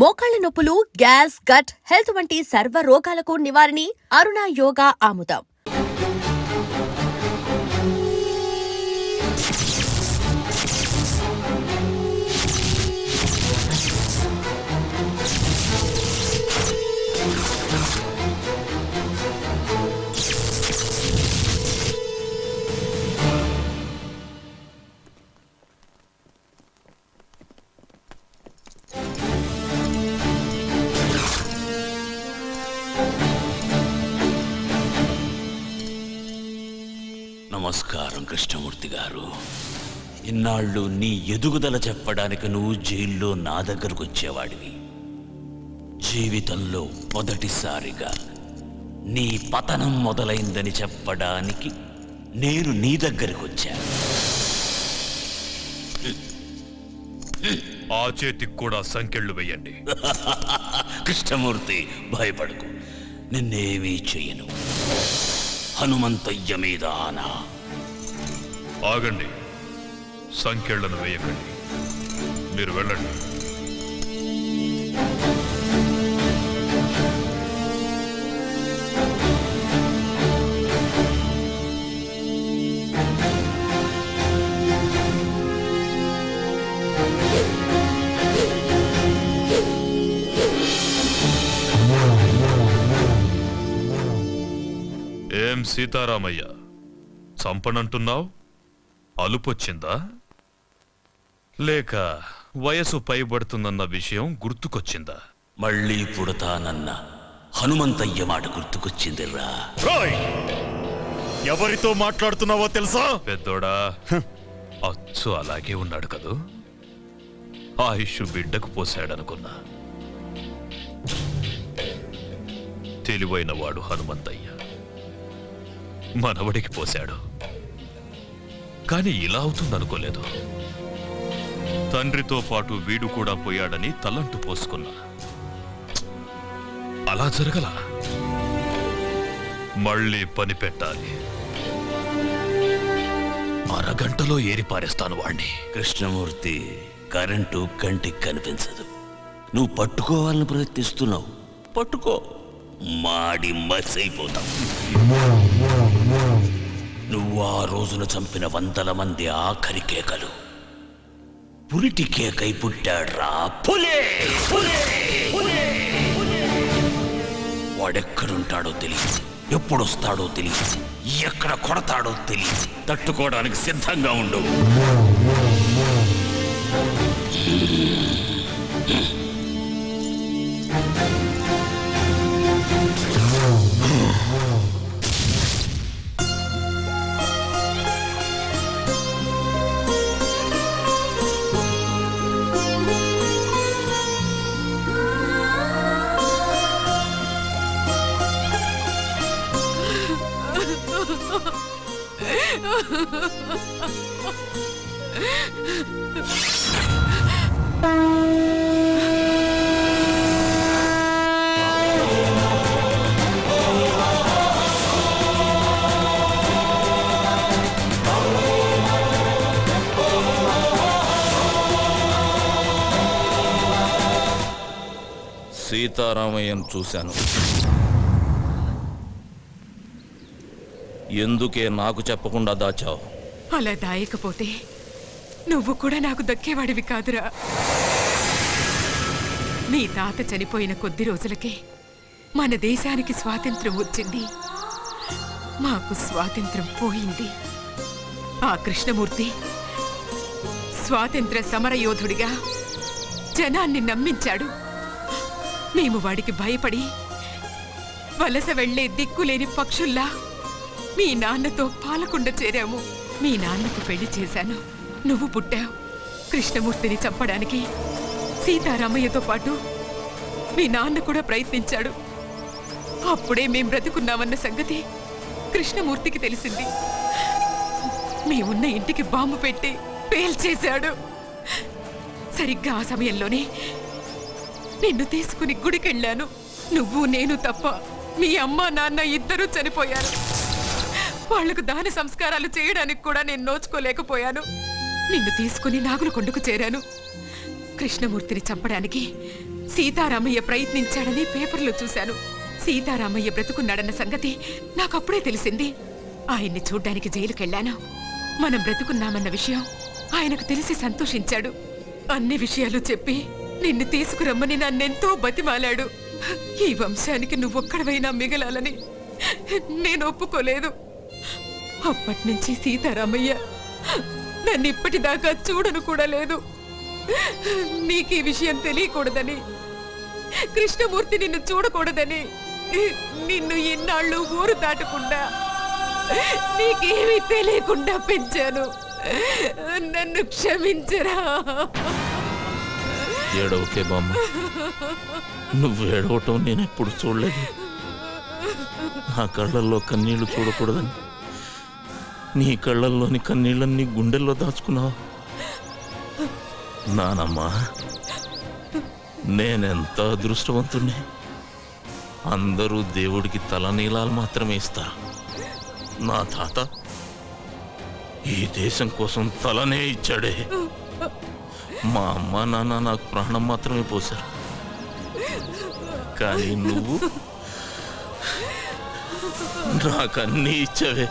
మోకాళ్ల నొప్పులు, gas, gut health వంటి సర్వ రోగాలకు నివారణి అరుణ యోగా ఆముదం. నమస్కారం కృష్ణమూర్తి గారు. ఇన్నాళ్ళు నీ ఎదుగుదల చెప్పడానికి నువ్వు జైల్లో నా దగ్గరకు వచ్చేవాడివి. జీవితంలో మొదటిసారిగా నీ పతనం మొదలైందని చెప్పడానికి నేను నీ దగ్గరకు వచ్చాను. ఆ చేతికి కూడా సంకెళ్ళు వేయండి. కృష్ణమూర్తి, భయపడకు, నిన్నేమీ చెయ్యను. హనుమంతయ్య మీద ఆనా. ఆగండి, సంకెళ్లను వేయకండి, మీరు వెళ్ళండి. ఏం సీతారామయ్య, చంపనంటున్నావు? అలుపొచ్చిందా? లేక వయసు పైబడుతుందన్న విషయం గుర్తుకొచ్చిందా? మళ్ళీ పుడతానన్న హనుమంతయ్య మాట గుర్తుకొచ్చిందిరా. ఎవరితో మాట్లాడుతున్నావో తెలుసా? పెద్దోడా, అచ్చు అలాగే ఉన్నాడు కదూ. ఆయుష్ బిడ్డకు పోశాడనుకున్నా. తెలివైన వాడు హనుమంతయ్య మనవడికి పోశాడు. కానీ ఇలా అవుతుందనుకోలేదు. తండ్రితో పాటు వీడు కూడా పోయాడని తలంటు పోసుకున్నా. అలా జరగల. మళ్ళీ పని పెట్టాలి. అరగంటలో ఏరిపారేస్తాను వాణ్ణి. కృష్ణమూర్తి, కరెంటు కంటికి కనిపించదు. నువ్వు పట్టుకోవాలని ప్రయత్నిస్తున్నావు. పట్టుకో, మాడి మసైపోతావు. నువ్వు ఆ రోజున చంపిన 100 మంది ఆఖరి కేకలు పురిటి కేకై పుట్టాడ్రా. పులే పులే పులే. వాడెక్కడుంటాడో తెలియదు, ఎప్పుడొస్తాడో తెలియదు, ఎక్కడ కొడతాడో తెలియదు. తట్టుకోవడానికి సిద్ధంగా ఉండు. సీతారామయ్యను చూశాను. ఎందుకే నాకు చెప్పకుండా దాచావు? అలా దాయకపోతే నువ్వు కూడా నాకు దక్కేవాడివి కాదురా. మీ తాత చనిపోయిన కొద్ది రోజులకే మన దేశానికి స్వాతంత్రం వచ్చింది. మాకు స్వాతంత్రం పోయింది. ఆ కృష్ణమూర్తి స్వాతంత్ర సమరయోధుడిగా జనాన్ని నమ్మించాడు. మేము వాడికి భయపడి వలస వెళ్లే దిక్కులేని పక్షుల్లా మీ నాన్నతో పాలకుండ చేరాము. మీ నాన్నకు పెళ్లి చేశాను. నువ్వు పుట్టావు. కృష్ణమూర్తిని చంపడానికి సీతారామయ్యతో పాటు మీ నాన్న కూడా ప్రయత్నించాడు. అప్పుడే మేం బ్రతుకున్నామన్న సంగతి కృష్ణమూర్తికి తెలిసింది. మేమున్న ఇంటికి బాంబు పెట్టి పేల్చేశాడు. సరిగ్గా ఆ సమయంలోనే నిన్ను తీసుకుని గుడికెళ్ళాను. నువ్వు నేను తప్ప మీ అమ్మ నాన్న ఇద్దరూ చనిపోయారు. వాళ్లకు దాన సంస్కారాలు చేయడానికి కూడా నేను నోచుకోలేకపోయాను. నిన్ను తీసుకుని నాగులకొండకు చేరాను. కృష్ణమూర్తిని చంపడానికి సీతారామయ్య ప్రయత్నించాడని పేపర్లో చూశాను. సీతారామయ్య బ్రతుకున్నాడన్న సంగతి నాకప్పుడే తెలిసింది. ఆయన్ని చూడ్డానికి జైలుకెళ్ళాను. మనం బ్రతుకున్నామన్న విషయం ఆయనకు తెలిసి సంతోషించాడు. అన్ని విషయాలు చెప్పి నిన్ను తీసుకురమ్మని నన్నెంతో బతిమాలాడు. ఈ వంశానికి నువ్వొక్కడవైనా మిగలాలని నేను ఒప్పుకోలేదు. అప్పటినుంచి సీతారామయ్య నన్ను ఇప్పటిదాకా చూడను కూడా లేదు. నీకు ఈ విషయం తెలియకూడదని, కృష్ణమూర్తి నిన్ను చూడకూడదని నిన్ను ఇన్నాళ్ళు ఊరు దాటకుండా, నీకేమీ తెలియకుండా పెంచాను. నన్ను క్షమించరా. ఏడవకే బామ్మ, నువ్వు ఏడవటం నేను ఎప్పుడు చూడలేదు. నా కళ్ళల్లో కన్నీళ్లు చూడకూడదని నీ కళ్ళల్లోని కన్నీళ్ళన్నీ గుండెల్లో దాచుకున్నావు. నానమ్మా, నేనెంత అదృష్టవంతుణ్ణి. అందరూ దేవుడికి తలనీలాలు మాత్రమే ఇస్తారు. నా తాత ఈ దేశం కోసం తలనే ఇచ్చాడే. మా అమ్మ నాన్న నాకు ప్రాణం మాత్రమే పోశారు. కానీ నువ్వు నాకన్నీ ఇచ్చావే.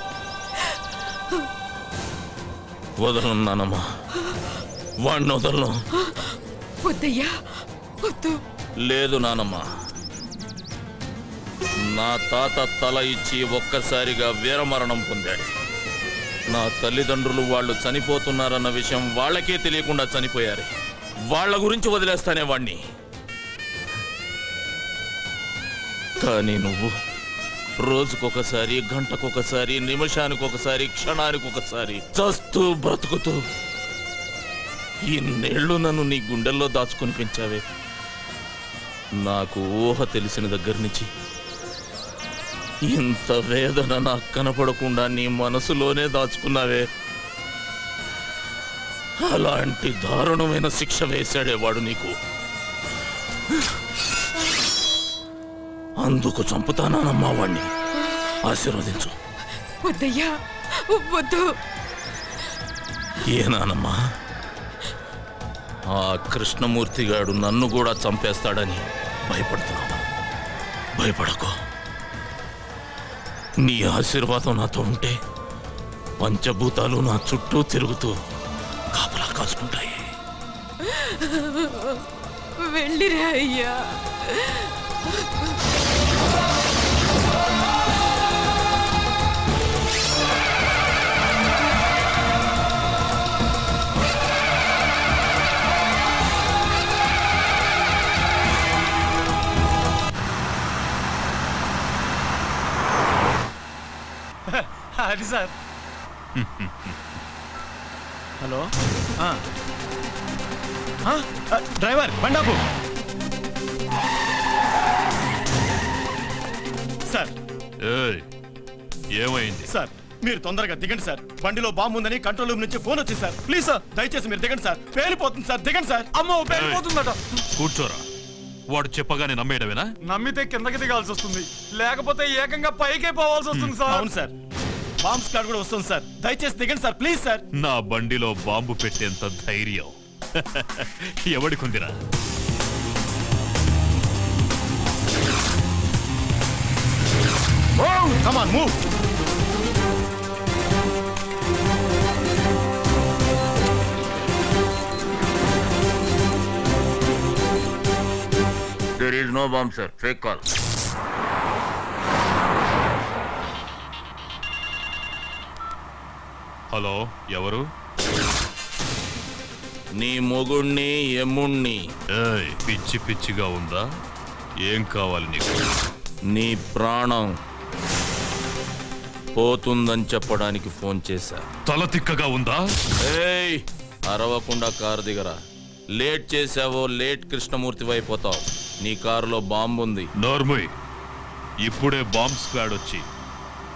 వదలను నానమ్మా, వాడిని వదలను. వద్దయ్యా, వద్దు. లేదు నానమ్మా, నా తాత తల ఇచ్చి ఒక్కసారిగా వీరమరణం పొందాడు. నా తల్లిదండ్రులు వాళ్ళు చనిపోతున్నారన్న విషయం వాళ్ళకే తెలియకుండా చనిపోయారు. వాళ్ళ గురించి వదిలేస్తానే వాణ్ణి. కానీ నువ్వు రోజుకొకసారి, గంటకొకసారి, నిమిషానికొకసారి, క్షణానికొకసారి చస్తూ బ్రతుకుతూ ఇన్నేళ్లు నన్ను నీ గుండెల్లో దాచుకుని పెంచావే. నాకు ఊహ తెలిసిన దగ్గర నుంచి ఇంత వేదన నాకు కనపడకుండా నీ మనసులోనే దాచుకున్నావే. అలాంటి దారుణమైన శిక్ష వేశాడేవాడు నీకు. అందుకు చంపుతానమ్మా వాణ్ణి. ఆశీర్వదించు. వద్దయ్యా, వద్దు. ఏనానమ్మా, ఆ కృష్ణమూర్తిగాడు నన్ను కూడా చంపేస్తాడని భయపడుతున్నావు. భయపడకు. నీ ఆశీర్వాదం నాతో ఉంటే పంచభూతాలు నా చుట్టూ తిరుగుతూ కాపలా కాసుకుంటాయి. వెళ్ళిరా అయ్యా. అది సార్. హలో, డ్రైవర్ బండాపు సార్. ఏమైంది సార్, మీరు తొందరగా దిగండి సార్. బండిలో బాంబు ఉందని కంట్రోల్ రూమ్ నుంచి ఫోన్ వచ్చింది సార్. ప్లీజ్ సార్, దయచేసి మీరు దిగండి సార్. పేలిపోతుంది సార్, దిగండి సార్. అమ్మో, పేలిపోతుందట. కూర్చోరా. వాడు చెప్పగానే నమ్మేయడమేనా? నమ్మితే కిందకి దిగాల్సి వస్తుంది, లేకపోతే ఏకంగా పైకే పోవాల్సి వస్తుంది సార్. అవును సార్, బాంబ్ స్క్వాడ్ కూడా వస్తుంది సార్. దయచేసి దిగండి సార్, ప్లీజ్ సార్. నా బండిలో బాంబు పెట్టేంత ధైర్యం ఎవడికుందిరా? Come on, move. There is no bomb, sir. Fake call. Hello, ఎవరు? నీ మొగుణ్ణి, ఎమ్ముణ్ణి. పిచ్చి పిచ్చిగా ఉందా? ఏం కావాలి నీకు? నీ ప్రాణం పోతుందని చెప్పడానికి ఫోన్ చేశా. తల తిక్కగా ఉందా? ఏయ్, అరవకుండా కారు దిగరా. లేట్ చేసావో లేట్ కృష్ణమూర్తి అయిపోతావు. నీ కారులో బాంబు ఉంది. నోర్ముయ్, ఇప్పుడే బాంబ్ స్క్వాడ్ వచ్చి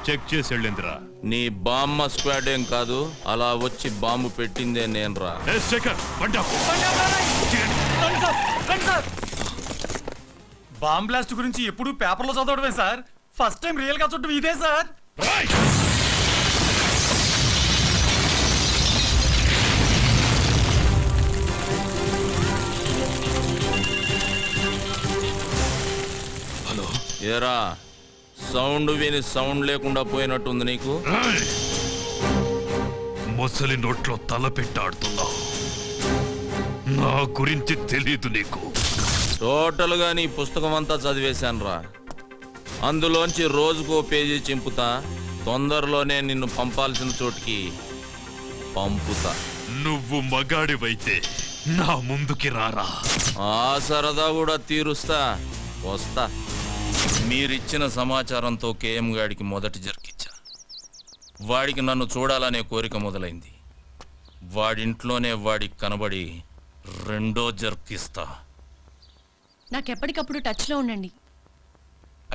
చెక్ చేసి వెళ్ళిందిరా. నీ బామ్మ స్క్వాడ్ ఏం కాదు, అలా వచ్చి బాంబు పెట్టిందే నేనురా. బాంబ్ బ్లాస్ట్ గురించి ఎప్పుడు పేపర్లో చదవడమే సార్. ఫస్ట్ టైం రియల్ గా చూడటం ఇదే సార్. ఏరా సౌండ్ విని సౌండ్ లేకుండా పోయినట్టుంది నీకు. మొసలి నోట్లో తల పెట్టాడుతున్నావు. నా గురించి తెలీదు నీకు. టోటల్గా నీ పుస్తకం అంతా చదివేశానురా. అందులోంచి రోజుకో పేజీ చింపుతా. తొందరలోనే నిన్ను పంపాల్సిన చోటికి పంపుతా. నువ్వు మగాడివైతే నా ముందుకి రారా. ఆ సరదా కూడా తీరుస్తా. వస్తా. మీరిచ్చిన సమాచారంతో కేఎం గాడికి మొదటి జర్కిచ్చా. వాడికి నన్ను చూడాలనే కోరిక మొదలైంది. వాడింట్లోనే వాడికి కనబడి రెండో జర్కిస్తా. నాకెప్పటికప్పుడు టచ్లో ఉండండి.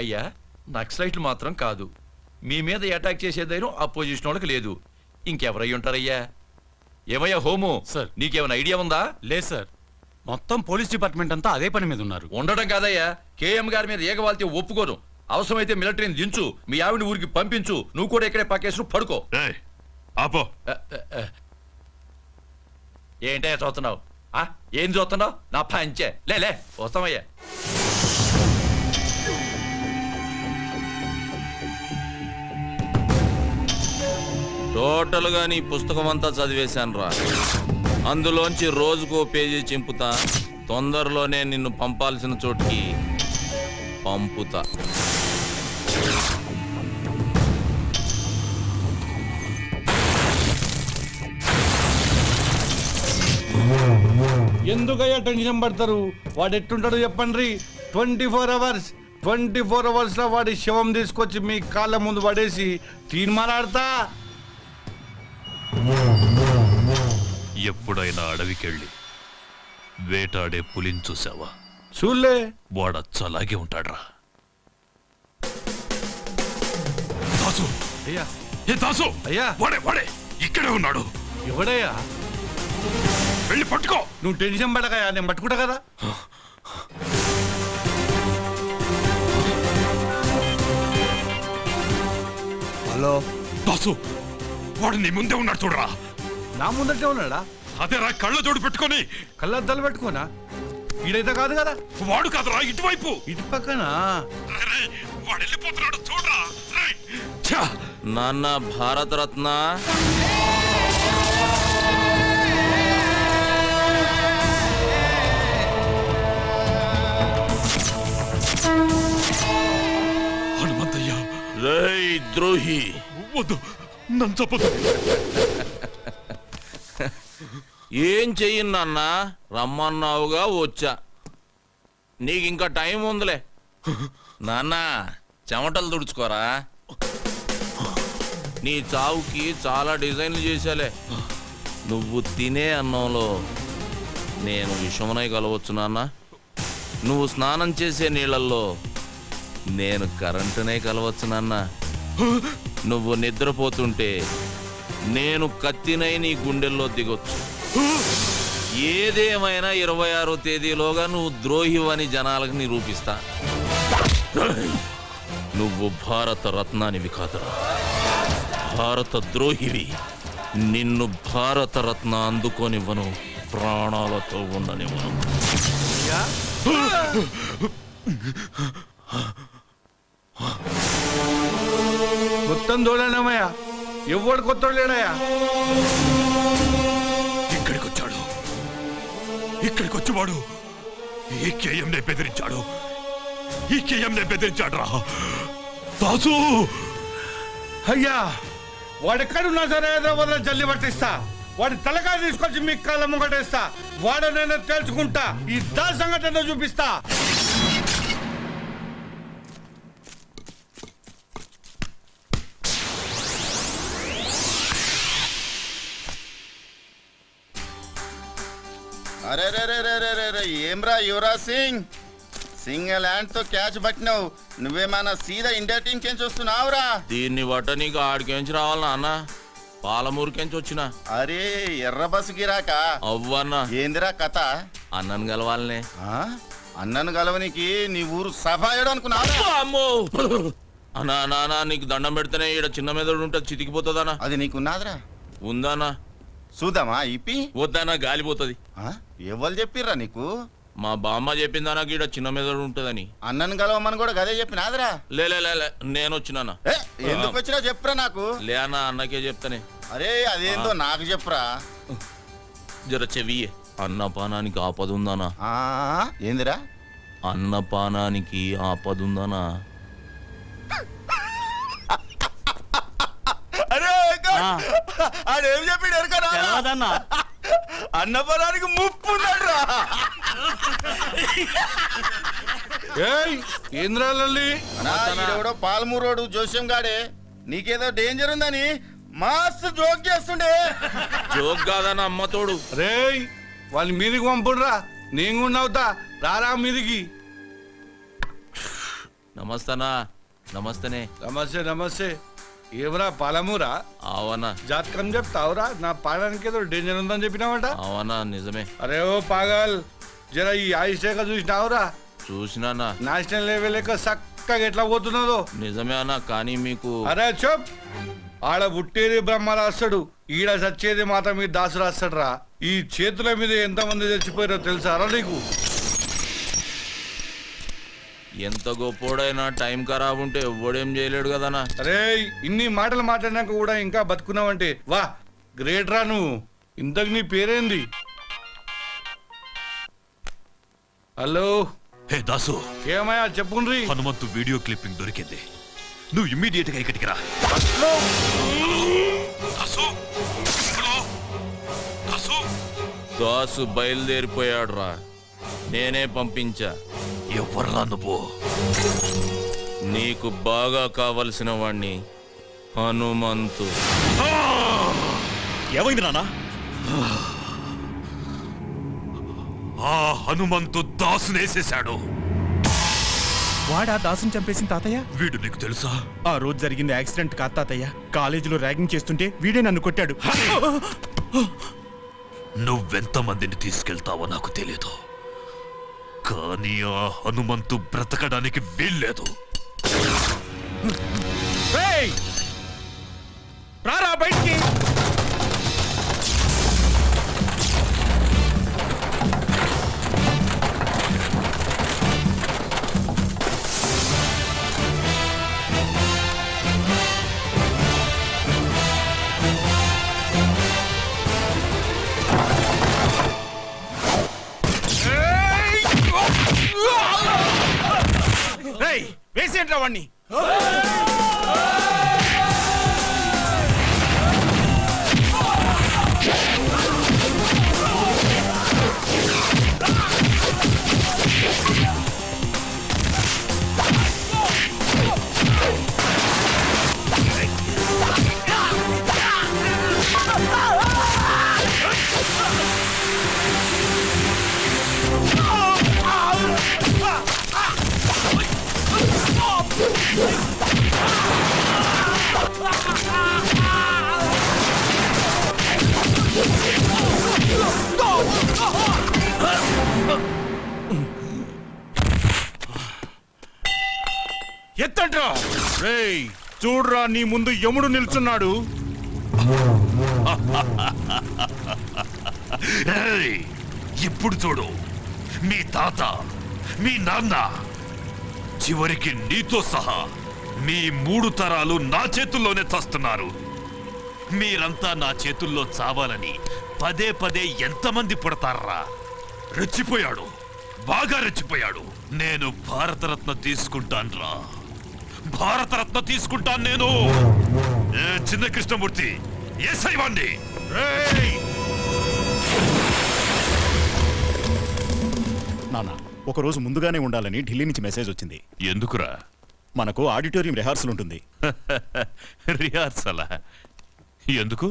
అయ్యా నక్సలైట్లు మాత్రం కాదు, మీ మీద అటాక్ చేసే ధైర్యం అపోజిషన్ వాళ్ళకి లేదు. ఇంకెవరై ఉంటారయ్యా? ఏమయ్యా హోము, సార్. నీకేమైనా ఐడియా ఉందా? లేదు సార్, మొత్తం పోలీస్ డిపార్ట్మెంట్ అంతా అదే పని మీద ఉన్నారు. ఉండడం కాదయ్యా, కేఎం గారి మీద ఏగవాల్తే ఒప్పుకోను. అవసరమైతే మిలిటరీని దించు, మీ ఆవిడ ఊరికి పంపించు, నువ్వు కూడా ఇక్కడే పక్కేసు పడుకో. ఏయ్, ఆపో. ఏంటయ్యా చూస్తున్నావు? ఏం చూస్తున్నావు? నా పంచే లే వస్తామయ్యా. టోటల్గా నీ పుస్తకం అంతా చదివేశానురా. అందులోంచి రోజుకో పేజీ చింపుతా. తొందరలోనే నిన్ను పంపాల్సిన చోటికి పంపుతా. ఎందుకయ్యా టెన్షన్ పడతారు? వాడు ఎట్టుంటాడు చెప్పండి. 24 అవర్స్ లో వాడి శవం తీసుకొచ్చి మీ కాళ్ళ ముందు పడేసి తీర్మానాడతా. ఎప్పుడైనా అడవికెళ్ళి వేటాడే పులిని చూసావా? చూలే. వాడచ్చలాగే ఉంటాడ్రా. దాసు, అయ్యా ఏ దాసు, అయ్యా. వాడే ఇక్కడే ఉన్నాడు. ఎవడయ్యా? వెళ్ళి పట్టుకో. నువ్వు టెన్షన్ పడకయ్యా, నేను పట్టుకుంటా కదా. హలో దాసు, వాడు నీ ముందే ఉన్నాడు చూడరా. నా ముందటే ఉన్నాడా? అదేరా, కళ్ళ జోడు పెట్టుకొని. కళ్ళద్దాలు పెట్టుకోనా? ఈడైతే కాదు కదా. వాడు కాదురా, ఇటువైపు. ఇటు పక్కన. అరే, వాడు వెళ్ళిపోతున్నాడు చూడరా. రేయ్, ఛా! నాన్న భారతరత్న, హనుమంతయ్య, రేయ్ ద్రోహి, వద్దు, నన్ను చంపదు. ఏం చెయ్యి నాన్న? రమ్మన్నావుగా వచ్చా. నీకు ఇంకా టైం ఉందిలే. నాన్న చెమటలు తుడుచుకోరా. నీ చావుకి చాలా డిజైన్లు చేశాలే. నువ్వు తినే అన్నంలో నేను విషమునై కలవచ్చు నాన్న. నువ్వు స్నానం చేసే నీళ్ళల్లో నేను కరెంటునే కలవచ్చు నాన్న. నువ్వు నిద్రపోతుంటే నేను కత్తినై నీ గుండెల్లో దిగొచ్చు. ఏదేమైనా 26వ తేదీలోగా నువ్వు ద్రోహివని జనాలకు నిరూపిస్తా. నువ్వు భారత రత్నానివి కాదురా, భారత ద్రోహివి. నిన్ను భారత రత్న అందుకోనివ్వను, ప్రాణాలతో ఉండనివ్వను. మొత్తం దోళనమయ్యా, ఎవడు కొత్త లేడయ్యా. ఇక్కడికి వచ్చి వాడు ఈ కేఎంనే బెదిరించాడు రా. దాసు, అయ్యా వాడెక్కడున్నా సరే హైదరాబాద్ లో జల్లి పట్టిస్తా. వాడి తలకాయ తీసుకొచ్చి మీ కాళ్ళ ముంగటేస్తా. వాడనైనా తేల్చుకుంటా. ఈ దా సంఘటన చూపిస్తా. అరే రే రే రే రే రే రే ఏమ్రా యువరాజ్ సింగ్, సింగిల్ హ్యాండ్ తో క్యాచ్ పట్టినావు. నువ్వేమన్నా సీదా ఇండియా టీం కెంచి వస్తున్నావురా? దీన్ని బట్ట నీకు ఆడికెంచి రావాలన్నా అన్న? పాలమూరుకెంచి వచ్చిన. అరే ఎర్ర బస్సు గిరాక అవ్వన్నా. ఏందిరా కథ? అన్నను కలవాలనే. అన్నను గలవనికి నీ ఊరు సభాయడు అనుకున్నావు? అమ్మో అన్నా నానా, నీకు దండం పెడితేనే ఈడ చిన్న మెదడు ఉంటే చితికిపోతుందనా? అది నీకున్నాదిరా. ఉందానా? చూద్దామా ఇప్పి? వద్దానా, గాలిపోతుంది. ఎవరు చెప్పిర్రా నీకు? మా బామ్మ చెప్పిందానా గీడ చిన్న మెదడు ఉంటుందని. అన్నను కలవమని కూడా గదే చెప్పినాదిరా. లే లే లే, లే, నేను వచ్చినానా. ఏ, ఎందుకు వచ్చినా చెప్పురా నాకు. లే అన్న, అన్నకే చెప్తానే. అరే అదేందో నాకు చెప్పురా. జర చెవియే. అన్నపానానికి ఆపదుందానా? ఆ, ఏందిరా? అన్నపానానికి ఆపదుందానా? అరే ఆడేం చెప్పాడు ఎరకరా? అన్నపరానికి ముప్పు ఉన్నాడురా. ఏయ్ ఏంద్రాలల్లి ఈడెవడో పాలమూరోడు జోస్యం గాడే నీకేదో డేంజర్ ఉందని మస్తు జోక్ చేస్తుండే. జోక్ కాదన్న, అమ్మ తోడు. రేయ్ వాళ్ళని మీదికి పంపుడురా, నేను కూడా నవ్వుతా. రారా మీదికి. నమస్తనా. నమస్తనే. నమస్తే నమస్తే. ఏమరా పాలమూరా? అవనా. జాతకం చెప్తావురా? నా పాడానికి ఏదో డేంజర్ ఉందని చెప్పినావట. అవనా, నిజమే. అరే ఓ పాగల్, జర ఈ ఆయుష్ రేఖ చూసినావురా? చూసినానా. నేషనల్ లెవెల్ లెక్క చక్కగా ఎట్లా పోతున్నదో. నిజమే అన్న, కానీ మీకు. అరే చెప్, ఆడ పుట్టేది బ్రహ్మ రాస్తాడు, ఈడ చచ్చేది మాత మీద దాసు రాస్తాడు రా. ఈ చేతుల మీద ఎంతమంది చచ్చిపోయారో తెలుసారా నీకు? ఎంత గొప్పోడైనా టైం ఖరాబ్ ఉంటే ఎవ్వడేం చేయలేడు కదనా. అరే ఇన్ని మాటలు మాట్లాడినాక కూడా ఇంకా బతుకున్నావంటే వా గ్రేట్ రా నువ్వు. ఇంతకు నీ పేరేంది? హలో. హే దాసు, ఏమయ్యా చెప్పుండ్రి. హనుమంతు వీడియో క్లిప్పింగ్ దొరికింది. నువ్వు ఇమ్మీడియట్ గా ఇక్కడికి రా. దాసు, హలో? దాసు? దాసు బయలుదేరిపోయాడు రా, నేనే పంపించా. ఎవర్రా నువ్వు? నీకు బాగా కావలసిన వాణ్ణి, హనుమంతు. ఏమైంది నాన్న? ఆ హనుమంతు దాసునేసేశాడు. వాడా దాసుని చంపేసిన తాతయ్య? వీడు నీకు తెలుసా? ఆ రోజు జరిగింది యాక్సిడెంట్ కాదు తాతయ్య. కాలేజీలో ర్యాగింగ్ చేస్తుంటే వీడే నన్ను కొట్టాడు. నువ్వెంతమందిని తీసుకెళ్తావో నాకు తెలియదు, కానీ ఆ హనుమంతు బ్రతకడానికి వీల్లేదు. రారా బయటికి. వేసేంట్రా వాణ్ణి. ఎత్తండ్రా. రేయ్ చూడ్రా, నీ ముందు యముడు నిల్చున్నాడు. ఏయ్, ఇప్పుడు చూడు, మీ తాత, మీ నాన్న, చివరికి నీతో సహా మీ 3 తరాలు నా చేతుల్లోనే చస్తున్నారు. మీరంతా నా చేతుల్లో చావాలని పదే పదే ఎంతమంది పుడతారా? రెచ్చిపోయాడు, బాగా రెచ్చిపోయాడు. నేను భారతరత్న తీసుకుంటాన్రా, భారతరత్న తీసుకుంటాను నేను. చిన్న కృష్ణమూర్తి ఎస్ఐ వాణ్ణి. నాన్న, ఒకరోజు ముందుగానే ఉండాలని ఢిల్లీ నుంచి మెసేజ్ వచ్చింది. ఎందుకురా? మనకు ఆడిటోరియం రిహార్సల్ ఉంటుంది. రిహార్సలా? ఎందుకు?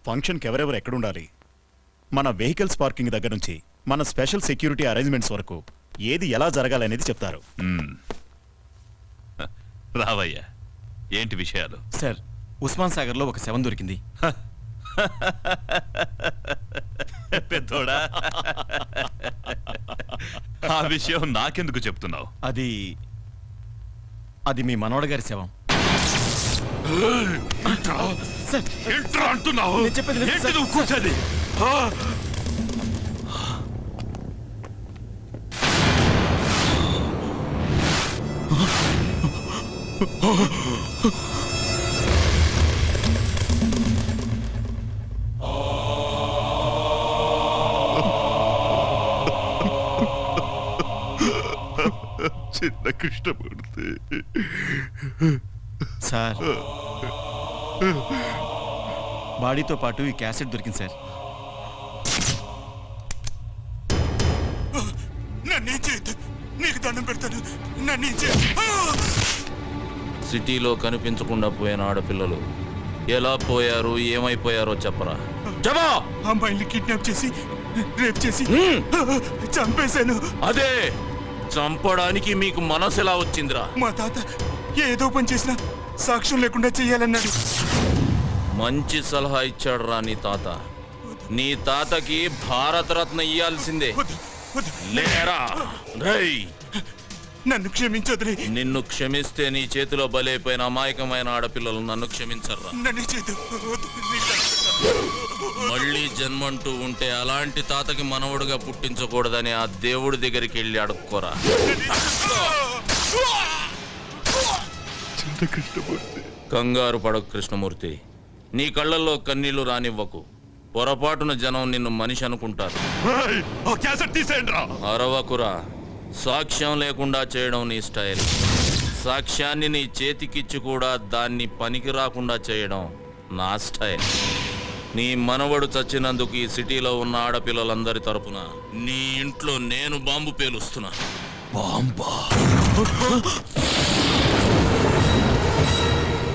ఫంక్షన్కి ఎవరెవరు ఎక్కడుండాలి, మన వెహికల్స్ పార్కింగ్ దగ్గర నుంచి మన స్పెషల్ సెక్యూరిటీ అరేంజ్మెంట్స్ వరకు ఏది ఎలా జరగాలనేది చెప్తారు. రావయ్యా, ఏంటి విషయాలు? సార్, ఉస్మాన్ సాగర్ లో ఒక శవం దొరికింది. పెద్దోడా, ఆ విషయం నాకెందుకు చెప్తున్నావు? అది మీ మనవడ గారి శవం. ఏంట్రా అంటున్నావు? ఏంటి నువ్వు కూర్చోది? చిన్న కృష్ణమూర్తి సార్ బాడీతో పాటు ఈ క్యాసెట్ దొరికింది సార్. నన్ను చేయొద్దు, నీకు దండం పెడతాను, నన్ను సిటీలో కనిపించకుండా పోయిన ఆడపిల్లలు ఎలా పోయారు, ఏమైపోయారో చెప్పరా. చెప్పా. అమ్మాయిని కిడ్నాప్ చేసి రేప్ చేసి చంపేశాను. అదే చంపడానికి మీకు మనసు ఎలా వచ్చిందిరా? మా తాత ఏదో పని చేసినా సాక్ష్యం లేకుండా చెయ్యాలన్నాడు. మంచి సలహా ఇచ్చాడు రా నీ తాత. నీ తాతకి భారతరత్న ఇయ్యాల్సిందే. వద్దు, వద్దు. లేరా రేయ్. నన్ను క్షమించొద్దు. నిన్ను క్షమిస్తే నీ చేతిలో బలైపోయిన అమాయకమైన ఆడపిల్లలు నన్ను క్షమించర్రా. నన్ను చేయొద్దు. వద్దు, నీకు దండం పెడతాను. మళ్ళీ జన్మంటూ ఉంటే అలాంటి తాతకి మనవడుగా పుట్టించకూడదని ఆ దేవుడి దగ్గరికి వెళ్ళి అడుక్కోరా. చిన్న కృష్ణమూర్తి కంగారు పడకు కృష్ణమూర్తి. నీ కళ్ళల్లో కన్నీళ్లు రానివ్వకు. పొరపాటున జనం నిన్ను మనిషి అనుకుంటారు. క్యాసెట్ తీసేయండి రా. అరవకురా. సాక్ష్యం లేకుండా చేయడం నీ స్టైల్. సాక్ష్యాన్ని నీ చేతికిచ్చి కూడా దాన్ని పనికి రాకుండా చేయడం నా స్టైల్. నీ మనవడు చచ్చినందుకు ఈ సిటీలో ఉన్న ఆడపిల్లలందరి తరపున నీ ఇంట్లో నేను బాంబు పేలుస్తున్నా. బాంబా